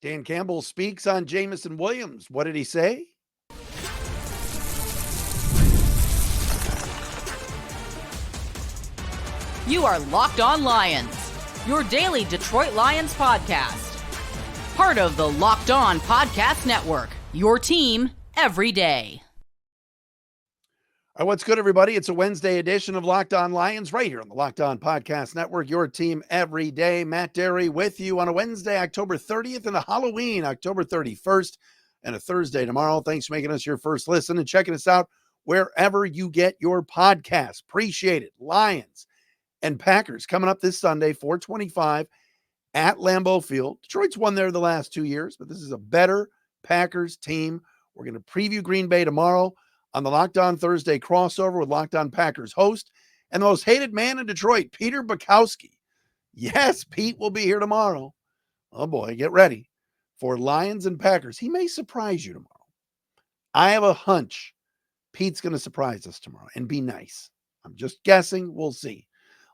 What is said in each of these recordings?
Dan Campbell speaks on Jameson Williams. What did he say? You are Locked On Lions, your daily Detroit Lions podcast. Part of the Locked On Podcast Network, your team every day. All right, what's good, everybody? It's a Wednesday edition of Locked On Lions right here on the Locked On Podcast Network, your team every day. Matt Derry with you on a Wednesday, October 30th, and a Halloween, October 31st, and a Thursday tomorrow. Thanks for making us your first listen and checking us out wherever you get your podcasts. Appreciate it. Lions and Packers coming up this Sunday, 4:25 at Lambeau Field. Detroit's won there the last 2 years, but this is a better Packers team. We're going to preview Green Bay tomorrow on the Locked On Thursday crossover with Locked On Packers host and the most hated man in Detroit, Peter Bukowski. Yes, Pete will be here tomorrow. Oh boy, get ready for Lions and Packers. He may surprise you tomorrow. I have a hunch Pete's going to surprise us tomorrow and be nice. I'm just guessing. We'll see.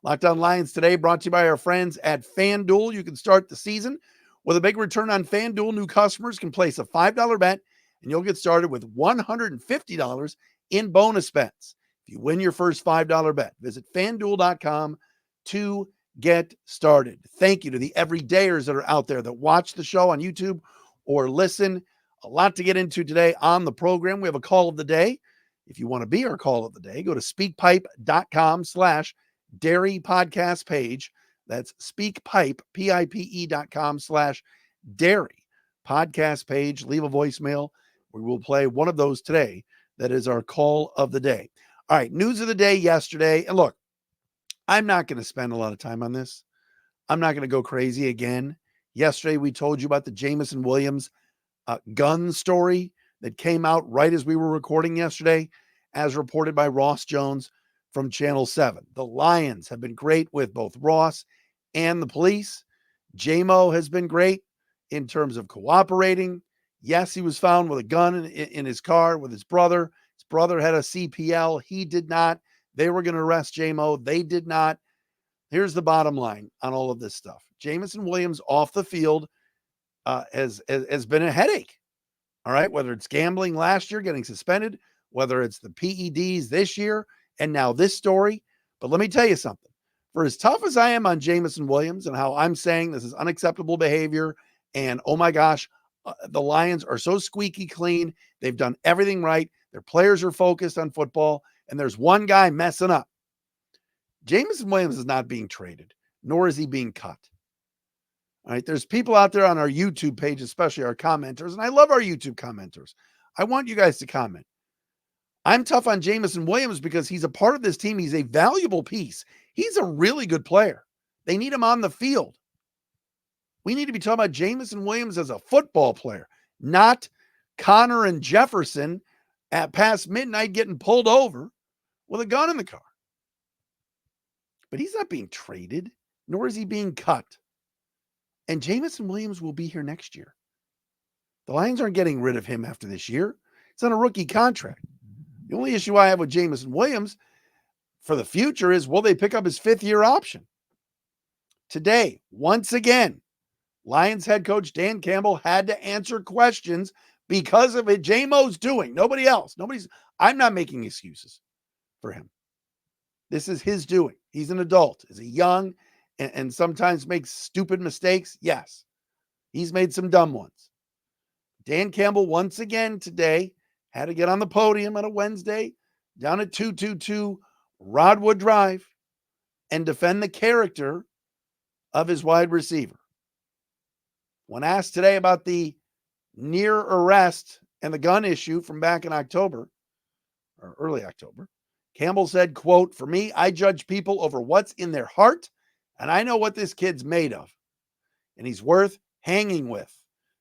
Locked On Lions today brought to you by our friends at FanDuel. You can start the season with a big return on FanDuel. New customers can place a $5 bet and you'll get started with $150 in bonus bets. If you win your first $5 bet, visit FanDuel.com to get started. Thank you to the everydayers that are out there that watch the show on YouTube or listen. A lot to get into today on the program. We have a call of the day. If you want to be our call of the day, go to speakpipe.com/Derry podcast page. That's speakpipe, PIPE.com/Derry podcast page. Leave a voicemail. We will play one of those today. That is our call of the day. All right, news of the day yesterday. And look, I'm not going to spend a lot of time on this. I'm not going to go crazy again. Yesterday, we told you about the Jameson Williams gun story that came out right as we were recording yesterday, as reported by Ross Jones from Channel 7. The Lions have been great with both Ross and the police. Jamo has been great in terms of cooperating. Yes, he was found with a gun in his car with his brother. His brother had a CPL. He did not. They were going to arrest Jamo. They did not. Here's the bottom line on all of this stuff. Jameson Williams off the field has been a headache. All right, whether it's gambling last year, getting suspended, whether it's the PEDs this year, and now this story. But let me tell you something. For as tough as I am on Jameson Williams and how I'm saying this is unacceptable behavior and, oh my gosh, the Lions are so squeaky clean. They've done everything right. Their players are focused on football, and there's one guy messing up. Jameson Williams is not being traded, nor is he being cut. All right, there's people out there on our YouTube page, especially our commenters, and I love our YouTube commenters. I want you guys to comment. I'm tough on Jameson Williams because he's a part of this team. He's a valuable piece. He's a really good player. They need him on the field. We need to be talking about Jameson Williams as a football player, not Connor and Jefferson at past midnight getting pulled over with a gun in the car. But he's not being traded, nor is he being cut. And Jameson Williams will be here next year. The Lions aren't getting rid of him after this year. It's on a rookie contract. The only issue I have with Jameson Williams for the future is, will they pick up his fifth-year option? Today, once again, Lions head coach Dan Campbell had to answer questions because of it. Jamo's doing. Nobody else. I'm not making excuses for him. This is his doing. He's an adult. Is he young and sometimes makes stupid mistakes? Yes. He's made some dumb ones. Dan Campbell, once again today, had to get on the podium on a Wednesday down at 222 Rodwood Drive and defend the character of his wide receiver. When asked today about the near arrest and the gun issue from back in October, or early October, Campbell said, quote, "For me, I judge people over what's in their heart, and I know what this kid's made of, and he's worth hanging with.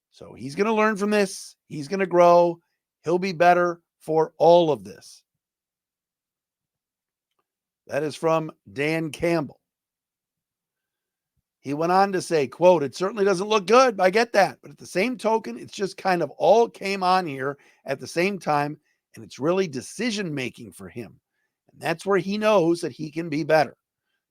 So he's going to learn from this. He's going to grow. He'll be better for all of this." That is from Dan Campbell. He went on to say, quote, "It certainly doesn't look good. I get that. But at the same token, it's just kind of all came on here at the same time. And it's really decision-making for him. And that's where he knows that he can be better.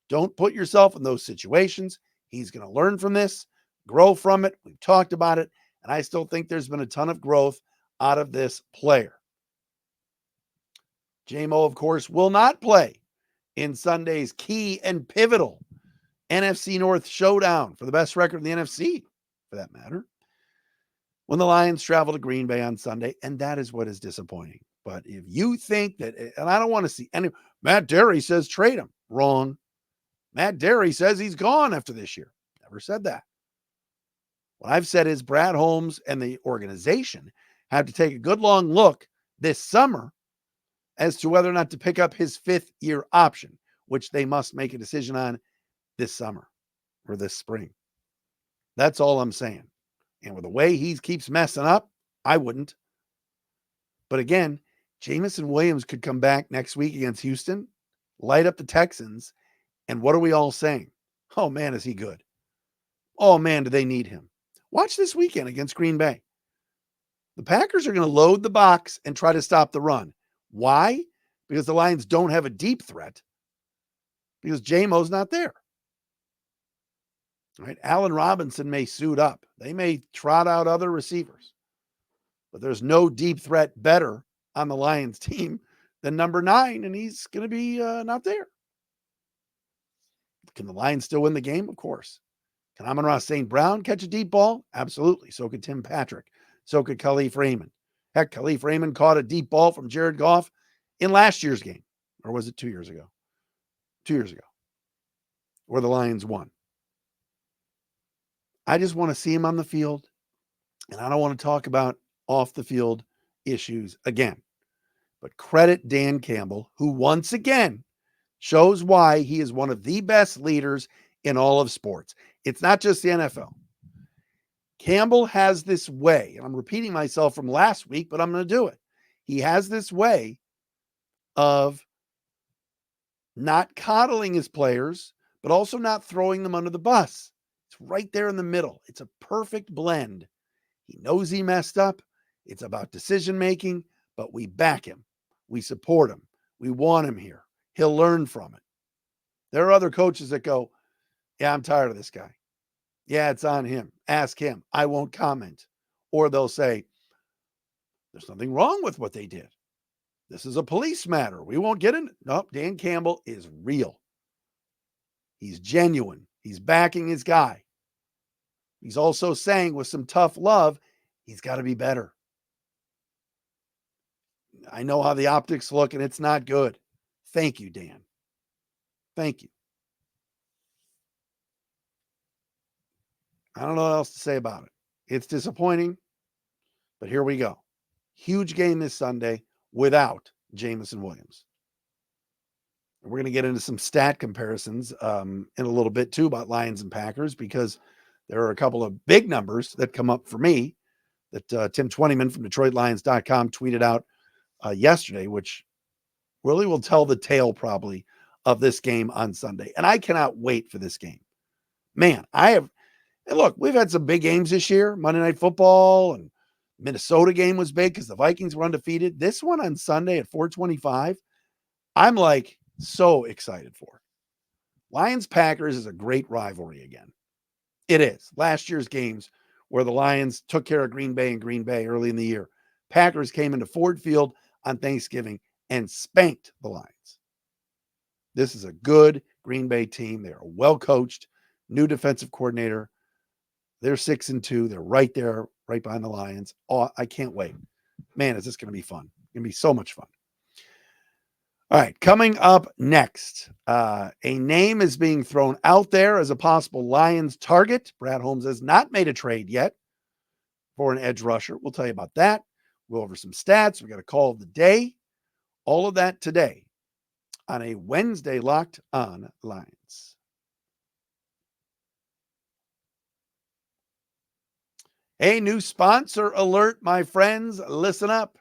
Don't put yourself in those situations. He's going to learn from this, grow from it. We've talked about it. And I still think there's been a ton of growth out of this player. Jamo, of course, will not play in Sunday's key and pivotal NFC North showdown for the best record in the NFC, for that matter, when the Lions travel to Green Bay on Sunday, and that is what is disappointing. But if you think that, and I don't want to see any, Matt Derry says trade him. Wrong. Matt Derry says he's gone after this year. Never said that. What I've said is Brad Holmes and the organization have to take a good long look this summer as to whether or not to pick up his 5th-year option, which they must make a decision on this summer or this spring. That's all I'm saying. And with the way he keeps messing up, I wouldn't. But again, Jameson Williams could come back next week against Houston, light up the Texans, and what are we all saying? Oh, man, is he good? Oh, man, do they need him? Watch this weekend against Green Bay. The Packers are going to load the box and try to stop the run. Why? Because the Lions don't have a deep threat. Because Jamo's not there. Right? Allen Robinson may suit up. They may trot out other receivers. But there's no deep threat better on the Lions team than number 9, and he's going to be not there. Can the Lions still win the game? Of course. Can Amon-Ra St. Brown catch a deep ball? Absolutely. So could Tim Patrick. So could Khalif Raymond. Heck, Khalif Raymond caught a deep ball from Jared Goff in last year's game. Or was it 2 years ago? 2 years ago. Where the Lions won. I just want to see him on the field. And I don't want to talk about off the field issues again. But credit Dan Campbell, who once again shows why he is one of the best leaders in all of sports. It's not just the NFL. Campbell has this way, and I'm repeating myself from last week, but I'm going to do it. He has this way of not coddling his players, but also not throwing them under the bus. It's right there in the middle. It's a perfect blend. He knows he messed up. It's about decision-making, but we back him. We support him. We want him here. He'll learn from it. There are other coaches that go, yeah, I'm tired of this guy. Yeah, it's on him. Ask him. I won't comment. Or they'll say, there's nothing wrong with what they did. This is a police matter. We won't get in. Nope, Dan Campbell is real. He's genuine. He's backing his guy. He's also saying with some tough love, he's got to be better. I know how the optics look, and it's not good. Thank you, Dan. Thank you. I don't know what else to say about it. It's disappointing, but here we go. Huge game this Sunday without Jameson Williams. We're going to get into some stat comparisons in a little bit too about Lions and Packers, because there are a couple of big numbers that come up for me that Tim Twentyman from DetroitLions.com tweeted out yesterday, which really will tell the tale probably of this game on Sunday. And I cannot wait for this game. Man, and look, we've had some big games this year. Monday Night Football and Minnesota game was big because the Vikings were undefeated. This one on Sunday at 4:25, I'm like so excited for. Lions-Packers is a great rivalry again. It is. Last year's games where the Lions took care of Green Bay early in the year. Packers came into Ford Field on Thanksgiving and spanked the Lions. This is a good Green Bay team. They are well coached, new defensive coordinator. They're 6-2. They're right there, right behind the Lions. Oh, I can't wait. Man, is this going to be fun. It's going to be so much fun. All right, coming up next, a name is being thrown out there as a possible Lions target. Brad Holmes has not made a trade yet for an edge rusher. We'll tell you about that. We'll go over some stats. We got a call of the day. All of that today on a Wednesday Locked On Lions. A new sponsor alert, my friends. Listen up.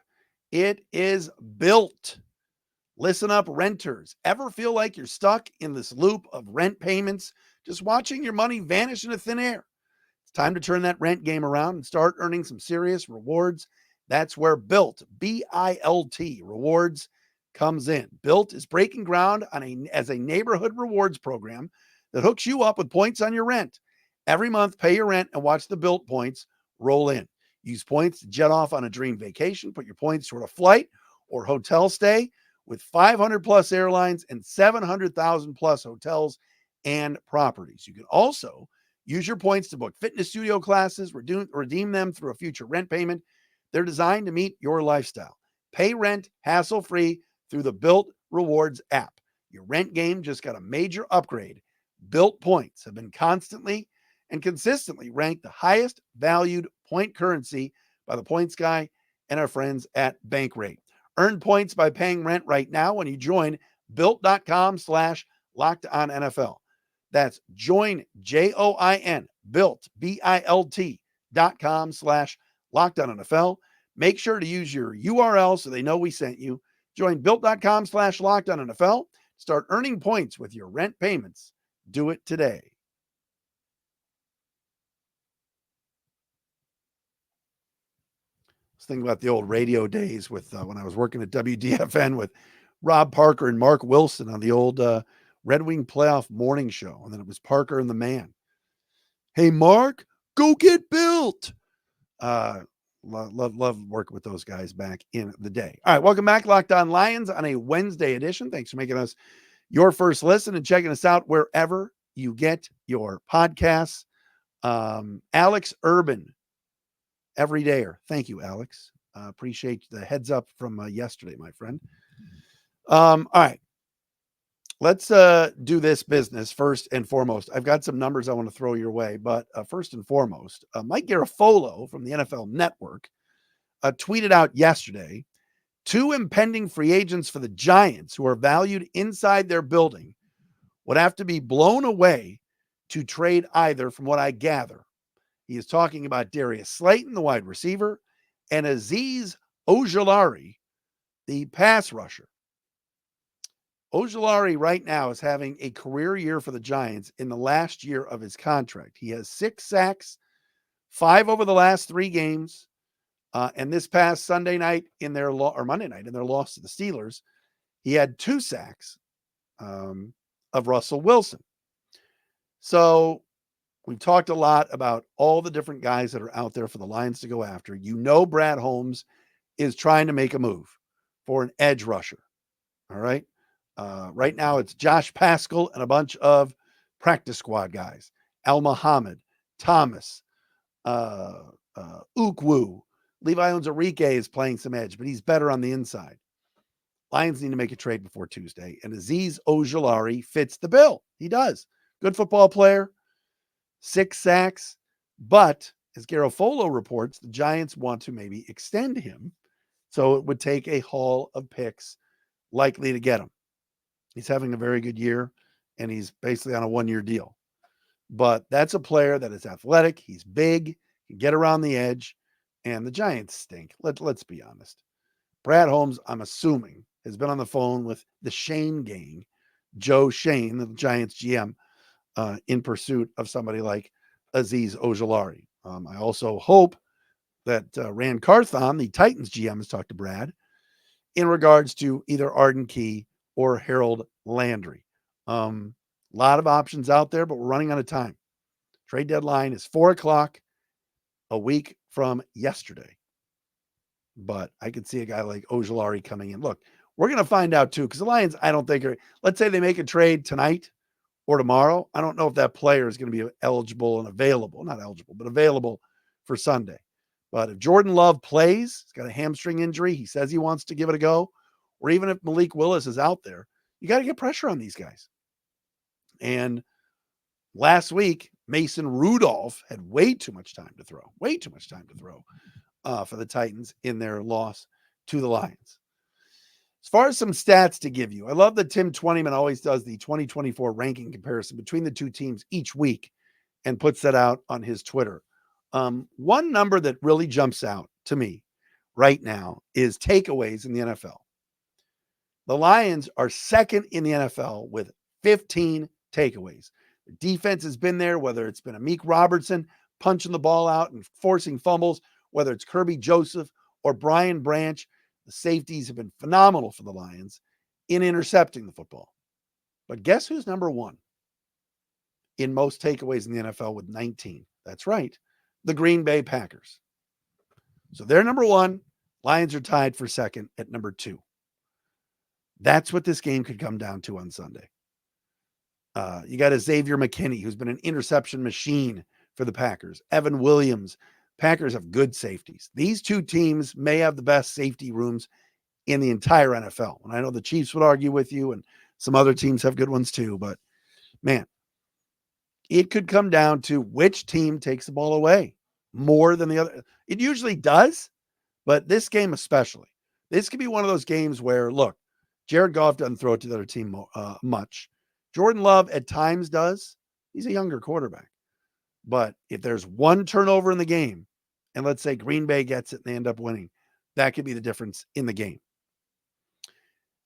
It is Bilt. Listen up, renters. Ever feel like you're stuck in this loop of rent payments, just watching your money vanish into thin air? It's time to turn that rent game around and start earning some serious rewards. That's where Bilt, B-I-L-T, rewards comes in. Bilt is breaking ground as a neighborhood rewards program that hooks you up with points on your rent. Every month, pay your rent and watch the Bilt points roll in. Use points to jet off on a dream vacation. Put your points toward a flight or hotel stay with 500 plus airlines and 700,000 plus hotels and properties. You can also use your points to book fitness studio classes, redeem them through a future rent payment. They're designed to meet your lifestyle. Pay rent hassle-free through the Bilt Rewards app. Your rent game just got a major upgrade. Bilt points have been constantly and consistently ranked the highest valued point currency by the Points Guy and our friends at Bankrate. Earn points by paying rent right now when you join Bilt.com/LockedOnNFL. That's join, JOIN, Bilt, BILT.com/LockedOnNFL. Make sure to use your URL so they know we sent you. Join Bilt.com/LockedOnNFL. Start earning points with your rent payments. Do it today. I was thinking about the old radio days with when I was working at WDFN with Rob Parker and Mark Wilson on the old Red Wing playoff morning show. And then it was Parker and the Man. Hey, Mark, go get Bilt. Love working with those guys back in the day. All right, welcome back, Locked On Lions on a Wednesday edition. Thanks for making us your first listen and checking us out wherever you get your podcasts. Alex Urban, everydayer. Thank you, Alex. Appreciate the heads up from yesterday, my friend. All right. Let's do this business first and foremost. I've got some numbers I want to throw your way, but first and foremost, Mike Garafolo from the NFL Network tweeted out yesterday, 2 impending free agents for the Giants who are valued inside their building would have to be blown away to trade either, from what I gather. He is talking about Darius Slayton, the wide receiver, and Azeez Ojulari, the pass rusher. Ojulari right now is having a career year for the Giants in the last year of his contract. He has 6 sacks, 5 over the last 3 games. And this past Sunday night in their Monday night in their loss to the Steelers, he had 2 sacks of Russell Wilson. So we've talked a lot about all the different guys that are out there for the Lions to go after. You know, Brad Holmes is trying to make a move for an edge rusher. All right. Right now it's Josh Paschal and a bunch of practice squad guys. Al Muhammad, Thomas, Ukwu, Levi Onwuzurike is playing some edge, but he's better on the inside. Lions need to make a trade before Tuesday, and Azeez Ojulari fits the bill. He does. Good football player, 6 sacks, but as Garofolo reports, the Giants want to maybe extend him, so it would take a haul of picks likely to get him. He's having a very good year, and he's basically on a 1-year deal. But that's a player that is athletic. He's big, can get around the edge, and the Giants stink. Let's be honest. Brad Holmes, I'm assuming, has been on the phone with the Shane gang, Joe Shane, the Giants GM, in pursuit of somebody like Azeez Ojulari. I also hope that Rand Carthon, the Titans GM, has talked to Brad in regards to either Arden Key or Harold Landry. A lot of options out there, but we're running out of time. Trade deadline is 4:00 a week from yesterday. But I could see a guy like Ojulari coming in. Look, we're going to find out too, because the Lions, I don't think let's say they make a trade tonight or tomorrow. I don't know if that player is going to be eligible and available, not eligible, but available for Sunday. But if Jordan Love plays, he's got a hamstring injury, he says he wants to give it a go, or even if Malik Willis is out there, you got to get pressure on these guys. And last week, Mason Rudolph had way too much time to throw for the Titans in their loss to the Lions. As far as some stats to give you, I love that Tim Twentyman always does the 2024 ranking comparison between the 2 teams each week and puts that out on his Twitter. One number that really jumps out to me right now is takeaways in the NFL. The Lions are second in the NFL with 15 takeaways. The defense has been there, whether it's been Amik Robertson punching the ball out and forcing fumbles, whether it's Kirby Joseph or Brian Branch. The safeties have been phenomenal for the Lions in intercepting the football. But guess who's number 1 in most takeaways in the NFL with 19? That's right. the Green Bay Packers. So they're number one. Lions are tied for second at number 2. That's what this game could come down to on Sunday. You got a Xavier McKinney, who's been an interception machine for the Packers. Evan Williams. Packers have good safeties. These two teams may have the best safety rooms in the entire NFL. And I know the Chiefs would argue with you, and some other teams have good ones too. But, man, it could come down to which team takes the ball away more than the other. It usually does, but this game especially. This could be one of those games where, look, Jared Goff doesn't throw it to the other team much. Jordan Love at times does. He's a younger quarterback. But if there's one turnover in the game, and let's say Green Bay gets it and they end up winning, that could be the difference in the game.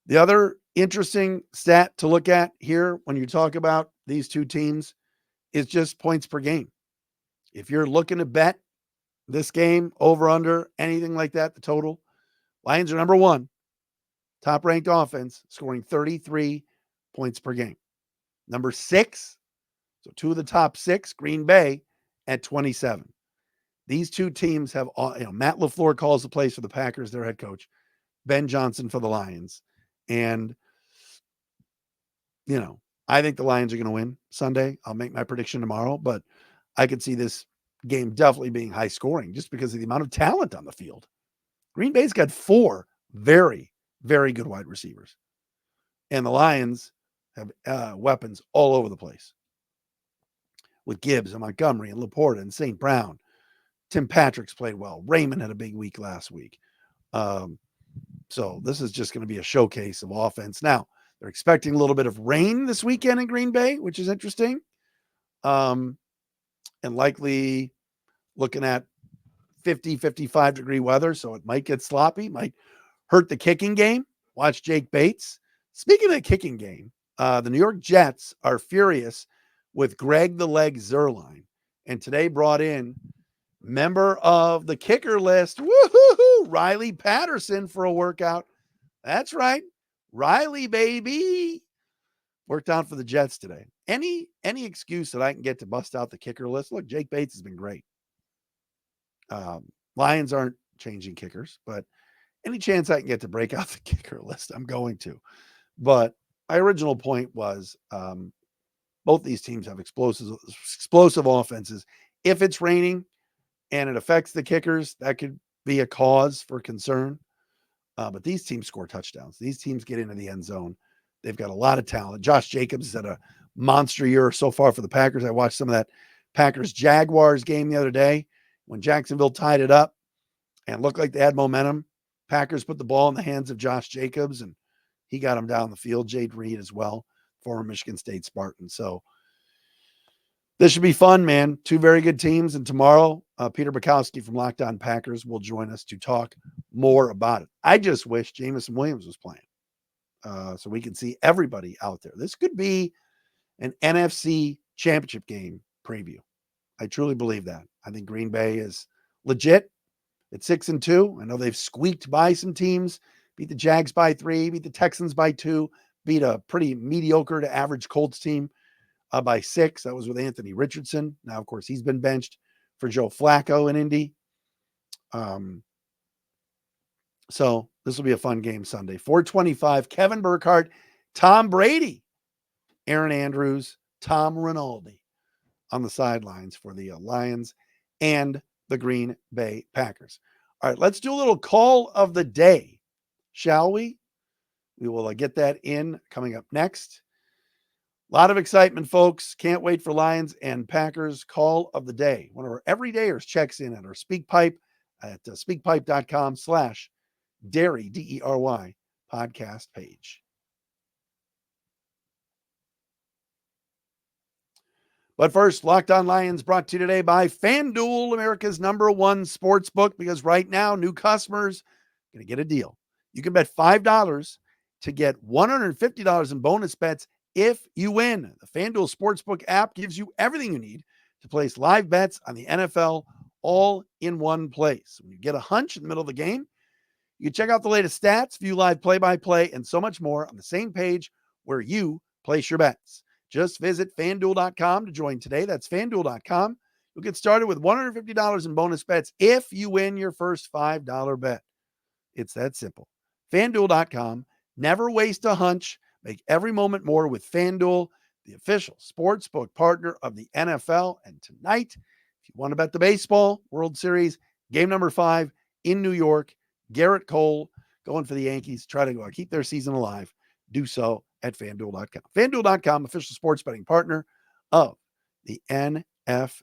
The other interesting stat to look at here when you talk about these two teams is just points per game. If you're looking to bet this game, over, under, anything like that, the total, Lions are number 1, top-ranked offense, scoring 33 points per game. Number 6, so 2 of the top 6, Green Bay at 27. These two teams have, Matt LaFleur calls the plays for the Packers, their head coach, Ben Johnson for the Lions. And, I think the Lions are going to win Sunday. I'll make my prediction tomorrow, but I could see this game definitely being high scoring just because of the amount of talent on the field. Green Bay's got 4 very, very good wide receivers. And the Lions have weapons all over the place with Gibbs and Montgomery and Laporta and St. Brown. Tim Patrick's played well. Raymond had a big week last week. So this is just going to be a showcase of offense. Now, they're expecting a little bit of rain this weekend in Green Bay, which is interesting. And likely looking at 50, 55-degree weather, so it might get sloppy, might hurt the kicking game. Watch Jake Bates. Speaking of the kicking game, the New York Jets are furious with Greg the Leg Zuerlein, and today brought in member of the kicker list, woohoo, Riley Patterson for a workout. That's right, Riley, baby. Worked out for the Jets today. Any excuse that I can get to bust out the kicker list. Look, Jake Bates has been great. Lions aren't changing kickers, but any chance I can get to break out the kicker list, I'm going to. But my original point was both these teams have explosive offenses. If it's raining and it affects the kickers, that could be a cause for concern. But these teams score touchdowns. These teams get into the end zone. They've got a lot of talent. Josh Jacobs has had a monster year so far for the Packers. I watched some of that Packers-Jaguars game the other day when Jacksonville tied it up and looked like they had momentum. Packers put the ball in the hands of Josh Jacobs, and he got him down the field. Jade Reed as well, former Michigan State Spartan. So this should be fun, man. 2 very good teams. And tomorrow, Peter Bukowski from Locked On Packers will join us to talk more about it. I just wish Jameson Williams was playing so we can see everybody out there. This could be an NFC championship game preview. I truly believe that. I think Green Bay is legit at 6-2. I know they've squeaked by some teams, beat the Jags by 3, beat the Texans by 2, beat a pretty mediocre to average Colts team by 6. That was with Anthony Richardson. Now, of course, he's been benched for Joe Flacco in Indy. So this will be a fun game Sunday. 425, Kevin Burkhardt, Tom Brady, Aaron Andrews, Tom Rinaldi on the sidelines for the Lions and the Green Bay Packers. All right, let's do a little call of the day, shall we? We will get that in coming up next. A lot of excitement, folks. Can't wait for Lions and Packers call of the day. One of our everydayers checks in at our SpeakPipe at speakpipe.com/Derry, DERY podcast page. But first, Locked On Lions brought to you today by FanDuel, America's #1 sports book, because right now, new customers are going to get a deal. You can bet $5 to get $150 in bonus bets if you win. The FanDuel Sportsbook app gives you everything you need to place live bets on the NFL all in one place. When you get a hunch in the middle of the game, you can check out the latest stats, view live play-by-play, and so much more on the same page where you place your bets. Just visit FanDuel.com to join today. That's FanDuel.com. You'll get started with $150 in bonus bets if you win your first $5 bet. It's that simple. FanDuel.com. Never waste a hunch. Make every moment more with FanDuel, the official sportsbook partner of the NFL. And tonight, if you want to bet the baseball World Series, game number 5 in New York, Garrett Cole going for the Yankees, try to keep their season alive. Do so at FanDuel.com. FanDuel.com, official sports betting partner of the NFL.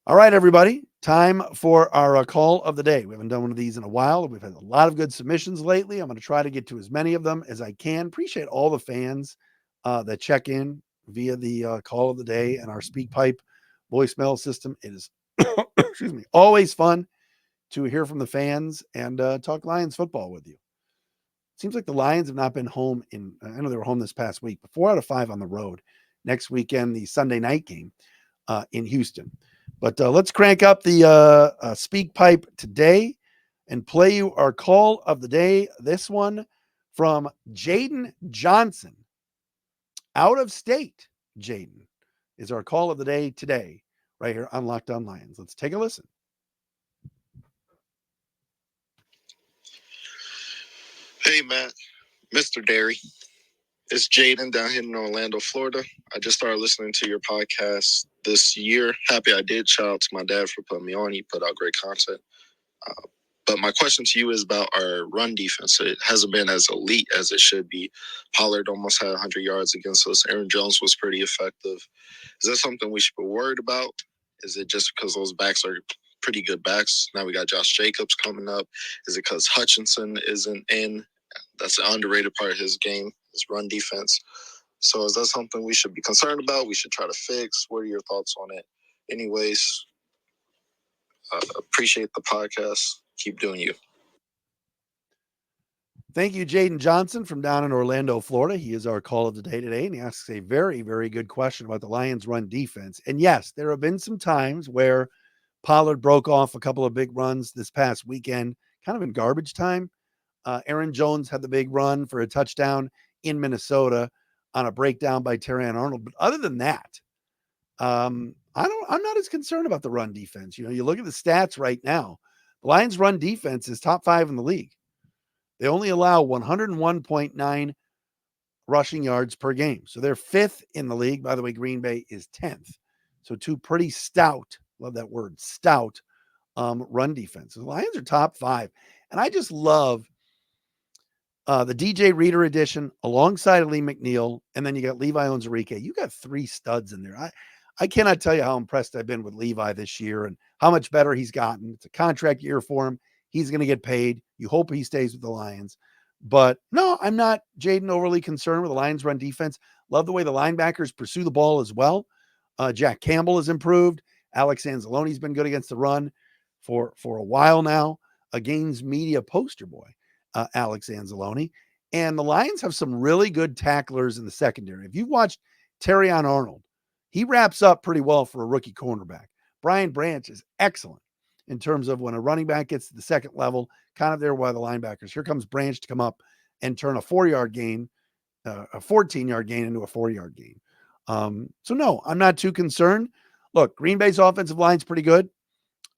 All right, everybody. Time for our call of the day. We haven't done one of these in a while. We've had a lot of good submissions lately. I'm going to try to get to as many of them as I can. Appreciate all the fans that check in via the call of the day and our SpeakPipe voicemail system. It is, excuse me, always fun to hear from the fans and talk Lions football with you. Seems like the Lions have not been home I know they were home this past week, but 4 out of 5 on the road. Next weekend, the Sunday night game in Houston. But let's crank up the SpeakPipe today and play you our call of the day. This one from Jaden Johnson. Out of state, Jaden, is our call of the day today, right here on Locked On Lions. Let's take a listen. Hey, Matt, Mr. Derry. It's Jaden down here in Orlando, Florida. I just started listening to your podcast this year. Happy I did. Shout out to my dad for putting me on. He put out great content. But my question to you is about our run defense. It hasn't been as elite as it should be. Pollard almost had 100 yards against us. Aaron Jones was pretty effective. Is that something we should be worried about? Is it just because those backs are pretty good backs? Now we got Josh Jacobs coming up. Is it because Hutchinson isn't in? That's an underrated part of his game, his run defense. So is that something we should be concerned about? We should try to fix? What are your thoughts on it? Anyways, appreciate the podcast. Keep doing you. Thank you, Jaden Johnson from down in Orlando, Florida. He is our call of the day today, and he asks a very, very good question about the Lions' run defense. And yes, there have been some times where Pollard broke off a couple of big runs this past weekend, kind of in garbage time. Aaron Jones had the big run for a touchdown in Minnesota on a breakdown by Terrion Arnold. But other than that, I'm not as concerned about the run defense. You know, you look at the stats right now. The Lions' run defense is top 5 in the league. They only allow 101.9 rushing yards per game. So they're 5th in the league. By the way, Green Bay is 10th. So 2 pretty stout, love that word, stout run defense. The Lions are top 5. And I just love the DJ Reader edition alongside Lee McNeil. And then you got Levi Onwuzurike. You got 3 studs in there. I cannot tell you how impressed I've been with Levi this year and how much better he's gotten. It's a contract year for him. He's going to get paid. You hope he stays with the Lions. But no, I'm not, Jaden, overly concerned with the Lions' run defense. Love the way the linebackers pursue the ball as well. Jack Campbell has improved. Alex Anzalone's been good against the run for a while now. A Gaines Media poster boy, Alex Anzalone. And the Lions have some really good tacklers in the secondary. If you've watched Terrion Arnold, he wraps up pretty well for a rookie cornerback. Brian Branch is excellent in terms of when a running back gets to the second level, kind of there by the linebackers. Here comes Branch to come up and turn a 4-yard gain, a 14-yard gain into a 4-yard gain. So no, I'm not too concerned. Look, Green Bay's offensive line's pretty good.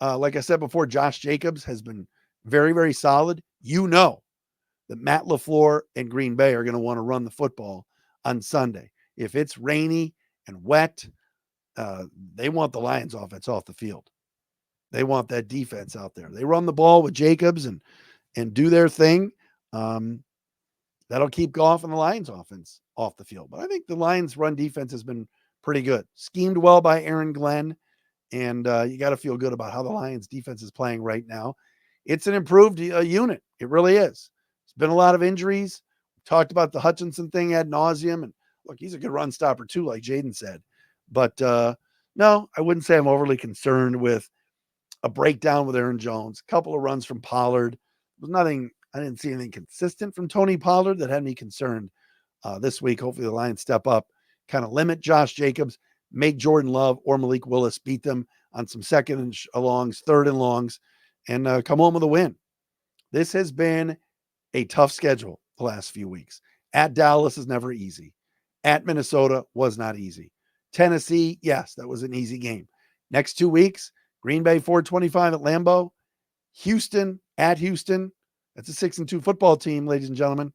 Like I said before, Josh Jacobs has been very, very solid. You know that Matt LaFleur and Green Bay are going to want to run the football on Sunday. If it's rainy and wet, they want the Lions offense off the field. They want that defense out there. They run the ball with Jacobs and do their thing. That'll keep Goff and the Lions offense off the field. But I think the Lions run defense has been pretty good. Schemed well by Aaron Glenn. And you got to feel good about how the Lions defense is playing right now. It's an improved unit. It really is. There's been a lot of injuries. We talked about the Hutchinson thing ad nauseum. And look, he's a good run stopper too, like Jaden said. But no, I wouldn't say I'm overly concerned with a breakdown with Aaron Jones, a couple of runs from Pollard. There was nothing, I didn't see anything consistent from Tony Pollard that had me concerned this week. Hopefully the Lions step up, kind of limit Josh Jacobs, make Jordan Love or Malik Willis beat them on some second and longs, third and longs, and come home with a win. This has been a tough schedule the last few weeks. At Dallas is never easy. At Minnesota was not easy. Tennessee, yes, that was an easy game. Next 2 weeks, Green Bay 425 at Lambeau. Houston at Houston. That's a 6-2 football team, ladies and gentlemen,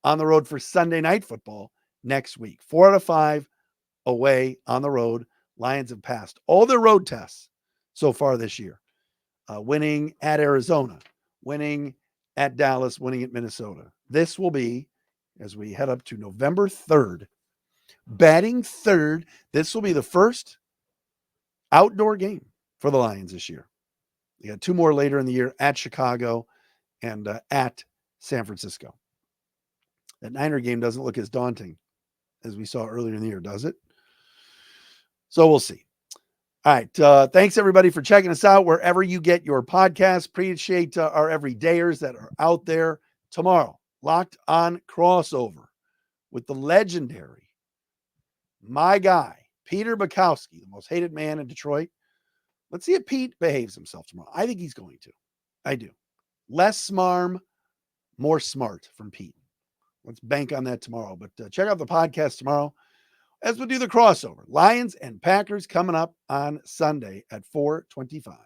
on the road for Sunday night football next week. 4 out of 5 away on the road. Lions have passed all their road tests so far this year. Winning at Arizona, winning at Dallas, winning at Minnesota. This will be, as we head up to November 3rd, batting third. This will be the first outdoor game for the Lions this year. You got 2 more later in the year at Chicago and at San Francisco. That Niner game doesn't look as daunting as we saw earlier in the year, does it? So we'll see. All right. Thanks, everybody, for checking us out wherever you get your podcasts. Appreciate our everydayers that are out there. Tomorrow, Locked On Crossover with the legendary, my guy, Peter Bukowski, the most hated man in Detroit. Let's see if Pete behaves himself tomorrow. I think he's going to. I do. Less smarm, more smart from Pete. Let's bank on that tomorrow. But check out the podcast tomorrow as we do the crossover. Lions and Packers coming up on Sunday at 4:25.